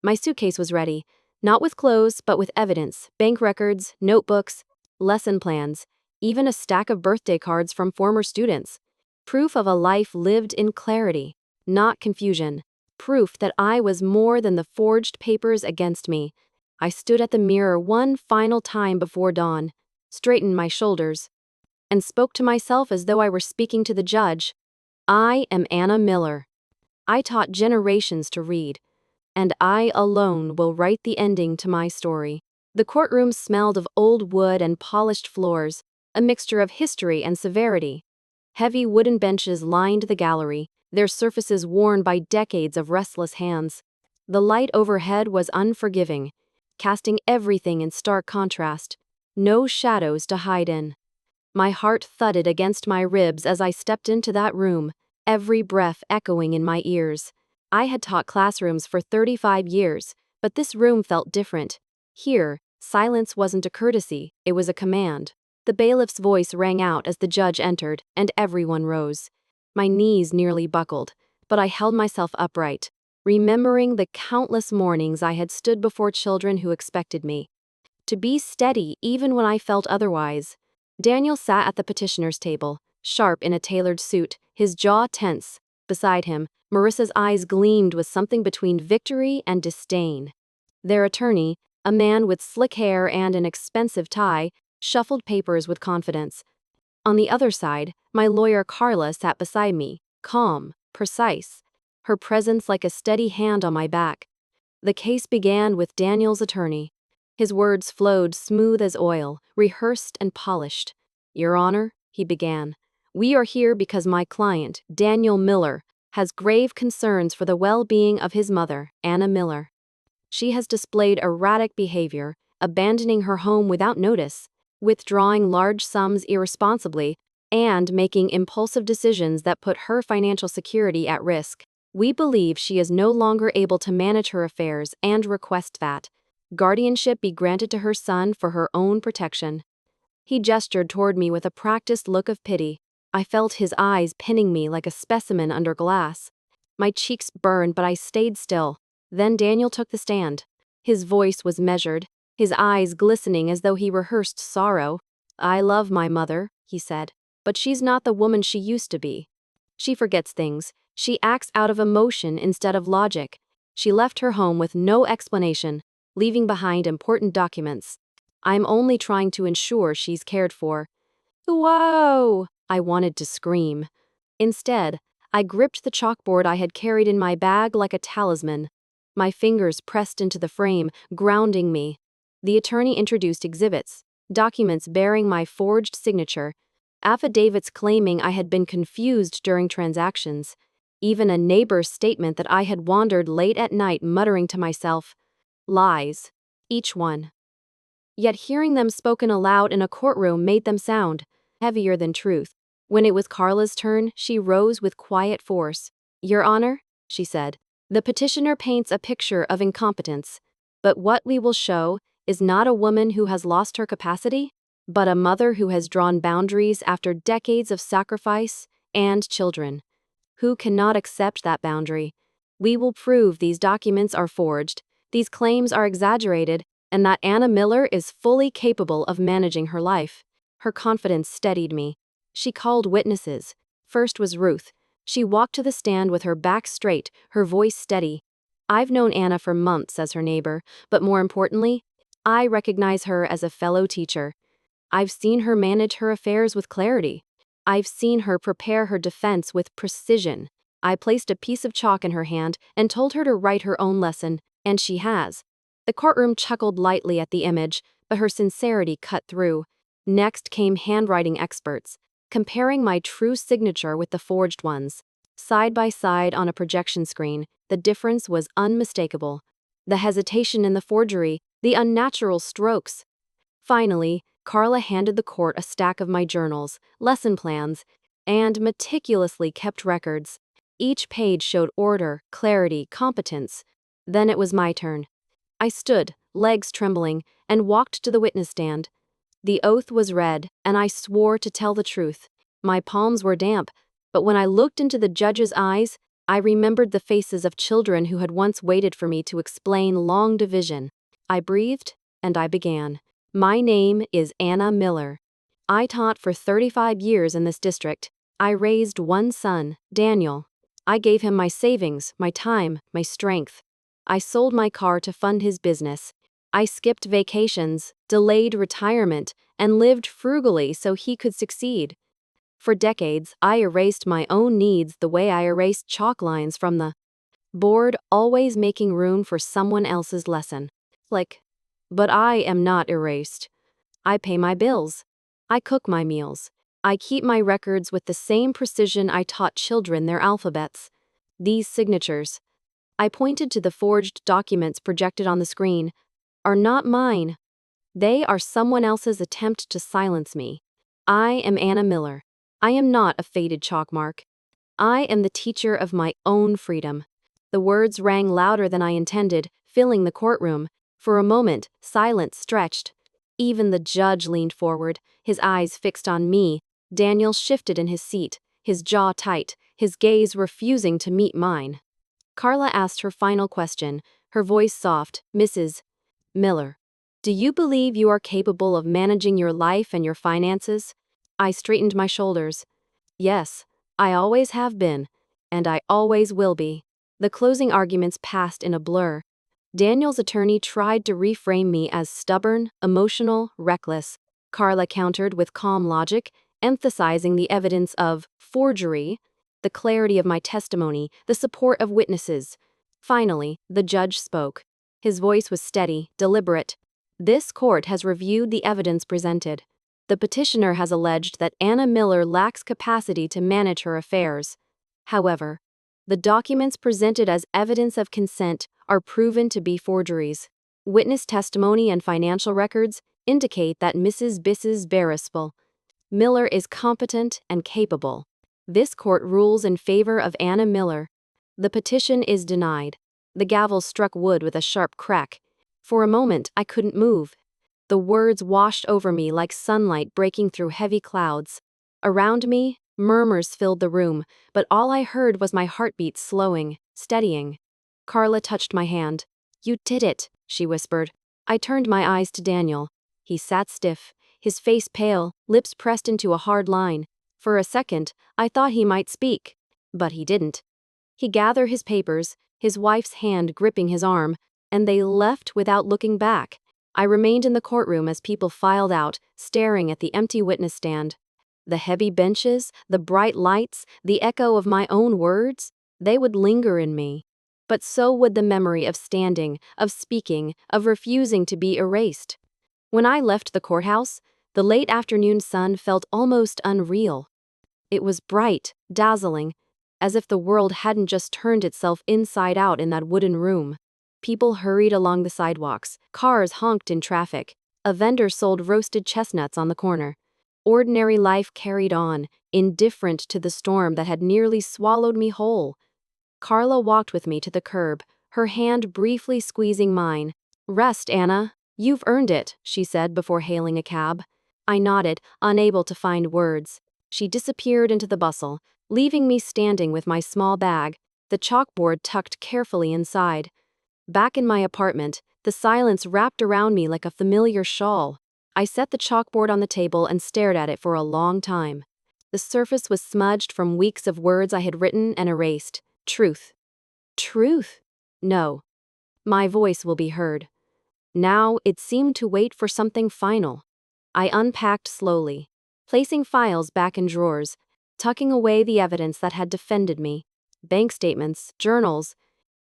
My suitcase was ready, not with clothes, but with evidence: bank records, notebooks, lesson plans, even a stack of birthday cards from former students. Proof of a life lived in clarity, not confusion. Proof that I was more than the forged papers against me. I stood at the mirror one final time before dawn, straightened my shoulders, and spoke to myself as though I were speaking to the judge. I am Anna Miller. I taught generations to read, and I alone will write the ending to my story. The courtroom smelled of old wood and polished floors, a mixture of history and severity. Heavy wooden benches lined the gallery, their surfaces worn by decades of restless hands. The light overhead was unforgiving, casting everything in stark contrast. No shadows to hide in. My heart thudded against my ribs as I stepped into that room, every breath echoing in my ears. I had taught classrooms for 35 years, but this room felt different. Here, silence wasn't a courtesy, it was a command. The bailiff's voice rang out as the judge entered, and everyone rose. My knees nearly buckled, but I held myself upright, remembering the countless mornings I had stood before children who expected me to be steady even when I felt otherwise. Daniel sat at the petitioner's table, sharp in a tailored suit, his jaw tense. Beside him, Marissa's eyes gleamed with something between victory and disdain. Their attorney, a man with slick hair and an expensive tie, shuffled papers with confidence. On the other side, my lawyer Carla sat beside me, calm, precise, her presence like a steady hand on my back. The case began with Daniel's attorney. His words flowed smooth as oil, rehearsed and polished. "Your Honor," he began, "we are here because my client, Daniel Miller, has grave concerns for the well-being of his mother, Anna Miller. She has displayed erratic behavior, abandoning her home without notice, withdrawing large sums irresponsibly, and making impulsive decisions that put her financial security at risk. We believe she is no longer able to manage her affairs and request that guardianship be granted to her son for her own protection." He gestured toward me with a practiced look of pity. I felt his eyes pinning me like a specimen under glass. My cheeks burned, but I stayed still. Then Daniel took the stand. His voice was measured, his eyes glistening as though he rehearsed sorrow. "I love my mother," he said, "but she's not the woman she used to be. She forgets things. She acts out of emotion instead of logic. She left her home with no explanation, leaving behind important documents. I'm only trying to ensure she's cared for." Whoa! I wanted to scream. Instead, I gripped the chalkboard I had carried in my bag like a talisman. My fingers pressed into the frame, grounding me. The attorney introduced exhibits, documents bearing my forged signature, affidavits claiming I had been confused during transactions, even a neighbor's statement that I had wandered late at night muttering to myself. Lies. Each one. Yet hearing them spoken aloud in a courtroom made them sound heavier than truth. When it was Carla's turn, she rose with quiet force. "Your Honor," she said, "the petitioner paints a picture of incompetence. But what we will show is not a woman who has lost her capacity, but a mother who has drawn boundaries after decades of sacrifice and children, who cannot accept that boundary. We will prove these documents are forged, these claims are exaggerated, and that Anna Miller is fully capable of managing her life." Her confidence steadied me. She called witnesses. First was Ruth. She walked to the stand with her back straight, her voice steady. I've known Anna for months as her neighbor, but more importantly, I recognize her as a fellow teacher. I've seen her manage her affairs with clarity. I've seen her prepare her defense with precision. I placed a piece of chalk in her hand and told her to write her own lesson, and she has. The courtroom chuckled lightly at the image, but her sincerity cut through. Next came handwriting experts, comparing my true signature with the forged ones. Side by side on a projection screen, the difference was unmistakable. The hesitation in the forgery, the unnatural strokes. Finally, Carla handed the court a stack of my journals, lesson plans, and meticulously kept records. Each page showed order, clarity, competence. Then it was my turn. I stood, legs trembling, and walked to the witness stand. The oath was read, and I swore to tell the truth. My palms were damp, but when I looked into the judge's eyes, I remembered the faces of children who had once waited for me to explain long division. I breathed, and I began. My name is Anna Miller. I taught for 35 years in this district. I raised one son, Daniel. I gave him my savings, my time, my strength. I sold my car to fund his business. I skipped vacations, delayed retirement, and lived frugally so he could succeed. For decades, I erased my own needs the way I erased chalk lines from the board, always making room for someone else's lesson. But I am not erased. I pay my bills. I cook my meals. I keep my records with the same precision I taught children their alphabets. These signatures, I pointed to the forged documents projected on the screen, are not mine. They are someone else's attempt to silence me. I am Anna Miller. I am not a faded chalk mark. I am the teacher of my own freedom. The words rang louder than I intended, filling the courtroom. For a moment, silence stretched. Even the judge leaned forward, his eyes fixed on me. Daniel shifted in his seat, his jaw tight, his gaze refusing to meet mine. Carla asked her final question, her voice soft. Mrs. Miller, do you believe you are capable of managing your life and your finances? I straightened my shoulders. Yes, I always have been, and I always will be. The closing arguments passed in a blur. Daniel's attorney tried to reframe me as stubborn, emotional, reckless. Carla countered with calm logic, emphasizing the evidence of forgery, the clarity of my testimony, the support of witnesses. Finally, the judge spoke. His voice was steady, deliberate. This court has reviewed the evidence presented. The petitioner has alleged that Anna Miller lacks capacity to manage her affairs. However, the documents presented as evidence of consent are proven to be forgeries. Witness testimony and financial records indicate that Mrs. Berisple Miller is competent and capable. This court rules in favor of Anna Miller. The petition is denied. The gavel struck wood with a sharp crack. For a moment, I couldn't move. The words washed over me like sunlight breaking through heavy clouds. Around me, murmurs filled the room, but all I heard was my heartbeat slowing, steadying. Carla touched my hand. You did it, she whispered. I turned my eyes to Daniel. He sat stiff, his face pale, lips pressed into a hard line. For a second, I thought he might speak, but he didn't. He gathered his papers, his wife's hand gripping his arm, and they left without looking back. I remained in the courtroom as people filed out, staring at the empty witness stand. The heavy benches, the bright lights, the echo of my own words, they would linger in me. But so would the memory of standing, of speaking, of refusing to be erased. When I left the courthouse, the late afternoon sun felt almost unreal. It was bright, dazzling, as if the world hadn't just turned itself inside out in that wooden room. People hurried along the sidewalks, cars honked in traffic, a vendor sold roasted chestnuts on the corner. Ordinary life carried on, indifferent to the storm that had nearly swallowed me whole. Carla walked with me to the curb, her hand briefly squeezing mine. Rest, Anna. You've earned it, she said before hailing a cab. I nodded, unable to find words. She disappeared into the bustle, leaving me standing with my small bag, the chalkboard tucked carefully inside. Back in my apartment, the silence wrapped around me like a familiar shawl. I set the chalkboard on the table and stared at it for a long time. The surface was smudged from weeks of words I had written and erased. Truth. Truth? No. My voice will be heard. Now it seemed to wait for something final. I unpacked slowly, placing files back in drawers, tucking away the evidence that had defended me. Bank statements, journals,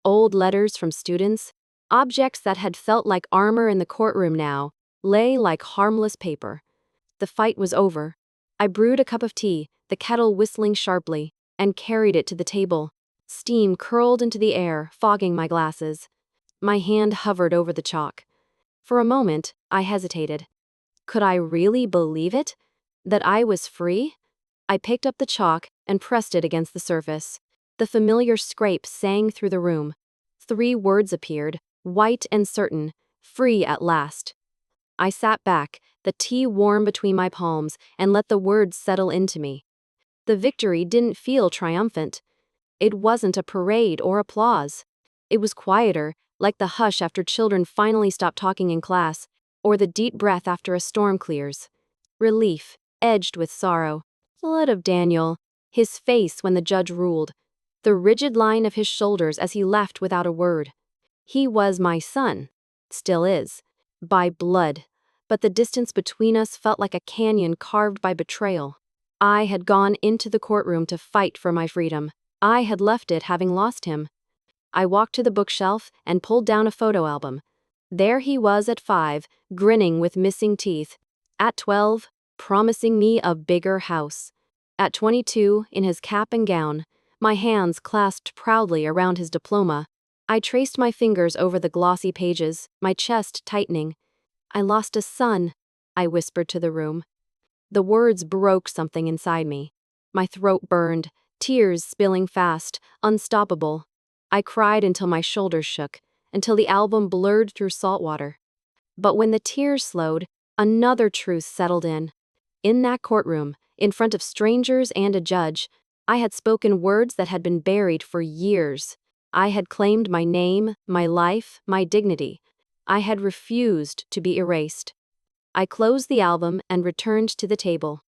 old letters from students, objects that had felt like armor in the courtroom now lay like harmless paper. The fight was over. I brewed a cup of tea, the kettle whistling sharply, and carried it to the table. Steam curled into the air, fogging my glasses. My hand hovered over the chalk. For a moment, I hesitated. Could I really believe it? That I was free? I picked up the chalk and pressed it against the surface. The familiar scrape sang through the room. 3 words appeared, white and certain, free at last. I sat back, the tea warm between my palms, and let the words settle into me. The victory didn't feel triumphant. It wasn't a parade or applause. It was quieter, like the hush after children finally stop talking in class, or the deep breath after a storm clears. Relief, edged with sorrow. Blood of Daniel, his face when the judge ruled, the rigid line of his shoulders as he left without a word. He was my son. Still is. By blood. But the distance between us felt like a canyon carved by betrayal. I had gone into the courtroom to fight for my freedom. I had left it having lost him. I walked to the bookshelf and pulled down a photo album. There he was at 5, grinning with missing teeth. At 12, promising me a bigger house. At 22, in his cap and gown, my hands clasped proudly around his diploma. I traced my fingers over the glossy pages, my chest tightening. I lost a son, I whispered to the room. The words broke something inside me. My throat burned, tears spilling fast, unstoppable. I cried until my shoulders shook, until the album blurred through salt water. But when the tears slowed, another truth settled in. In that courtroom, in front of strangers and a judge, I had spoken words that had been buried for years. I had claimed my name, my life, my dignity. I had refused to be erased. I closed the album and returned to the table.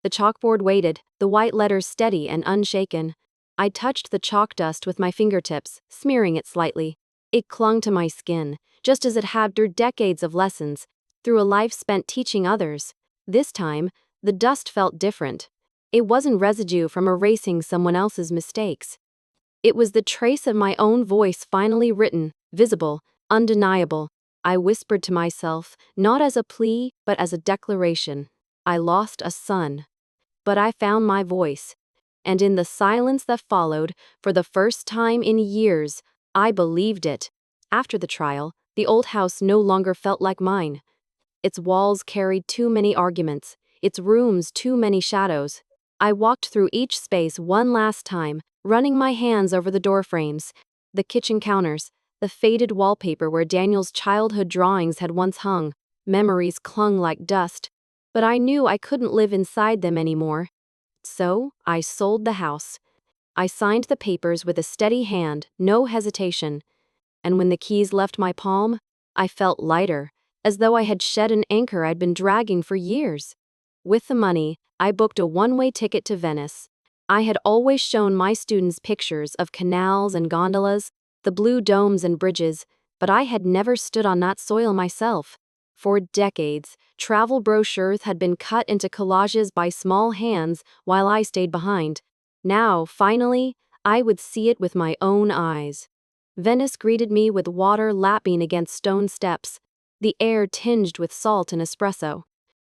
The chalkboard waited, the white letters steady and unshaken. I touched the chalk dust with my fingertips, smearing it slightly. It clung to my skin, just as it had through decades of lessons, through a life spent teaching others. This time, the dust felt different. It wasn't residue from erasing someone else's mistakes. It was the trace of my own voice finally written, visible, undeniable. I whispered to myself, not as a plea, but as a declaration. I lost a son. But I found my voice. And in the silence that followed, for the first time in years, I believed it. After the trial, the old house no longer felt like mine. Its walls carried too many arguments, its rooms too many shadows. I walked through each space one last time, running my hands over the door frames, the kitchen counters, the faded wallpaper where Daniel's childhood drawings had once hung. Memories clung like dust, but I knew I couldn't live inside them anymore. So, I sold the house. I signed the papers with a steady hand, no hesitation. And when the keys left my palm, I felt lighter, as though I had shed an anchor I'd been dragging for years. With the money, I booked a one-way ticket to Venice. I had always shown my students pictures of canals and gondolas, the blue domes and bridges, but I had never stood on that soil myself. For decades, travel brochures had been cut into collages by small hands while I stayed behind. Now, finally, I would see it with my own eyes. Venice greeted me with water lapping against stone steps, the air tinged with salt and espresso.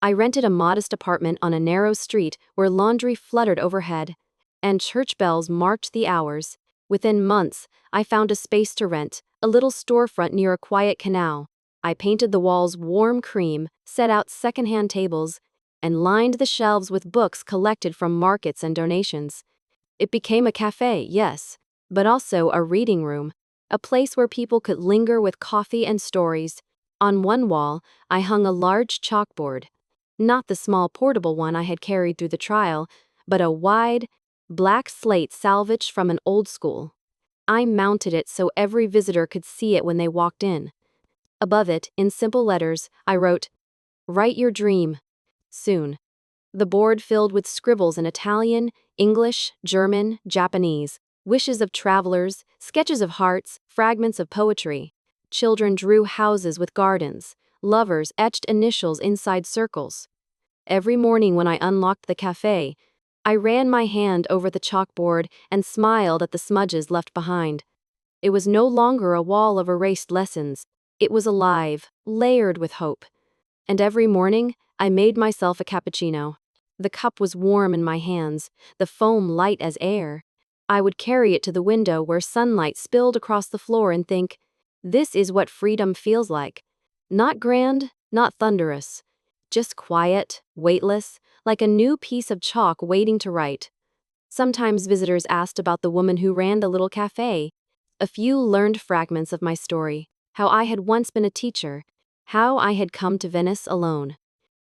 I rented a modest apartment on a narrow street where laundry fluttered overhead, and church bells marked the hours. Within months, I found a space to rent, a little storefront near a quiet canal. I painted the walls warm cream, set out secondhand tables, and lined the shelves with books collected from markets and donations. It became a cafe, yes, but also a reading room, a place where people could linger with coffee and stories. On one wall, I hung a large chalkboard. Not the small portable one I had carried through the trial, but a wide, black slate salvaged from an old school. I mounted it so every visitor could see it when they walked in. Above it, in simple letters, I wrote, "Write your dream. Soon." The board filled with scribbles in Italian, English, German, Japanese. Wishes of travelers, sketches of hearts, fragments of poetry. Children drew houses with gardens. Lovers etched initials inside circles. Every morning when I unlocked the cafe, I ran my hand over the chalkboard and smiled at the smudges left behind. It was no longer a wall of erased lessons. It was alive, layered with hope. And every morning, I made myself a cappuccino. The cup was warm in my hands, the foam light as air. I would carry it to the window where sunlight spilled across the floor and think, this is what freedom feels like. Not grand, not thunderous. Just quiet, weightless, like a new piece of chalk waiting to write. Sometimes visitors asked about the woman who ran the little cafe. A few learned fragments of my story, how I had once been a teacher, how I had come to Venice alone.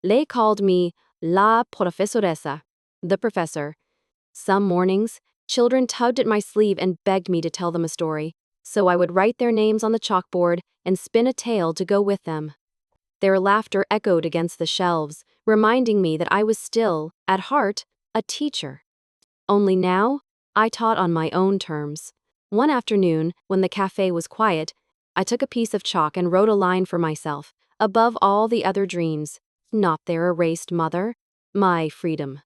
They called me La Professoressa, the professor. Some mornings, children tugged at my sleeve and begged me to tell them a story, so I would write their names on the chalkboard and spin a tale to go with them. Their laughter echoed against the shelves, reminding me that I was still, at heart, a teacher. Only now, I taught on my own terms. One afternoon, when the cafe was quiet, I took a piece of chalk and wrote a line for myself, above all the other dreams. Not their erased mother, my freedom.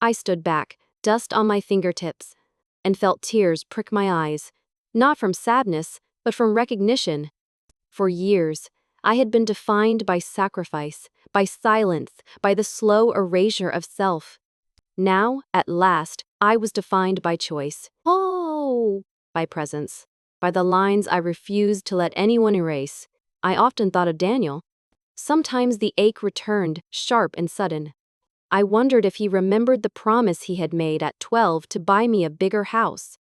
I stood back, dust on my fingertips, and felt tears prick my eyes, not from sadness, but from recognition. For years, I had been defined by sacrifice, by silence, by the slow erasure of self. Now, at last, I was defined by choice. Oh! By presence. By the lines I refused to let anyone erase. I often thought of Daniel. Sometimes the ache returned, sharp and sudden. I wondered if he remembered the promise he had made at 12 to buy me a bigger house.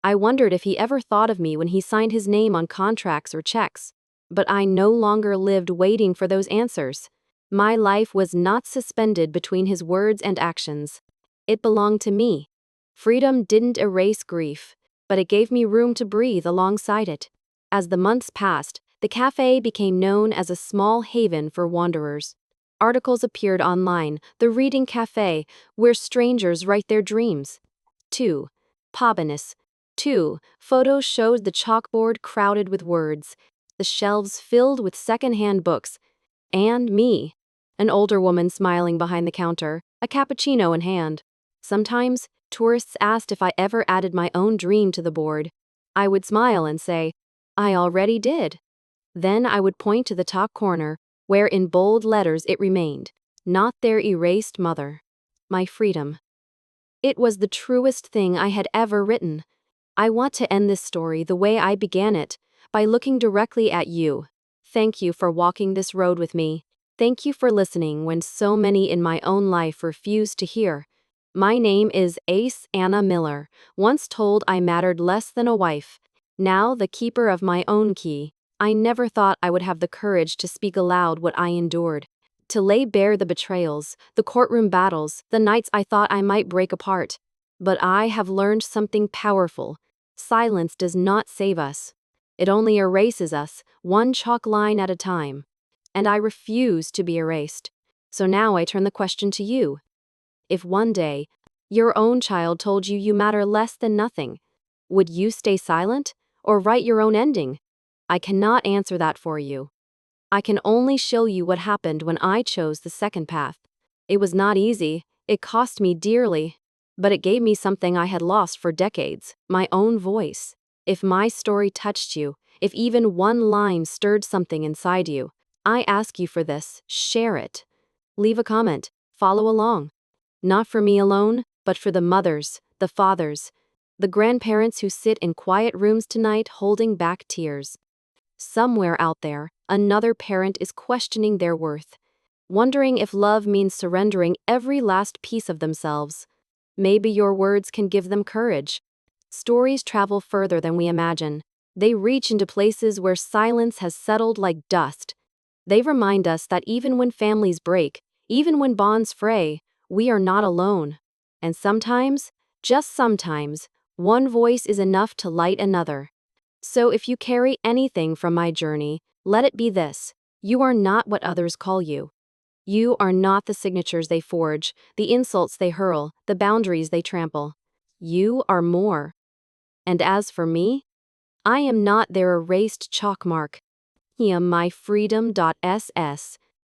I wondered if he ever thought of me when he signed his name on contracts or checks. But I no longer lived waiting for those answers. My life was not suspended between his words and actions. It belonged to me. Freedom didn't erase grief, but it gave me room to breathe alongside it. As the months passed, the cafe became known as a small haven for wanderers. Articles appeared online, the reading cafe, where strangers write their dreams. 2. Pabinus. 2. Photos showed the chalkboard crowded with words, the shelves filled with second-hand books, and me, an older woman smiling behind the counter, a cappuccino in hand. Sometimes, tourists asked if I ever added my own dream to the board. I would smile and say, I already did. Then I would point to the top corner, where in bold letters it remained, not their erased mother. My freedom. It was the truest thing I had ever written. I want to end this story the way I began it, by looking directly at you. Thank you for walking this road with me. Thank you for listening when so many in my own life refused to hear. My name is Ace Anna Miller, once told I mattered less than a wife. Now the keeper of my own key. I never thought I would have the courage to speak aloud what I endured. To lay bare the betrayals, the courtroom battles, the nights I thought I might break apart. But I have learned something powerful. Silence does not save us. It only erases us, one chalk line at a time. And I refuse to be erased. So now I turn the question to you. If one day, your own child told you you matter less than nothing, would you stay silent, or write your own ending? I cannot answer that for you. I can only show you what happened when I chose the second path. It was not easy, it cost me dearly, but it gave me something I had lost for decades, my own voice. If my story touched you, if even one line stirred something inside you, I ask you for this, share it. Leave a comment, follow along. Not for me alone, but for the mothers, the fathers, the grandparents who sit in quiet rooms tonight holding back tears. Somewhere out there, another parent is questioning their worth, wondering if love means surrendering every last piece of themselves. Maybe your words can give them courage. Stories travel further than we imagine. They reach into places where silence has settled like dust. They remind us that even when families break, even when bonds fray, we are not alone. And sometimes, just sometimes, one voice is enough to light another. So if you carry anything from my journey, let it be this: you are not what others call you. You are not the signatures they forge, the insults they hurl, the boundaries they trample. You are more. And as for me, I am not their erased chalk mark. I am my freedom.ss.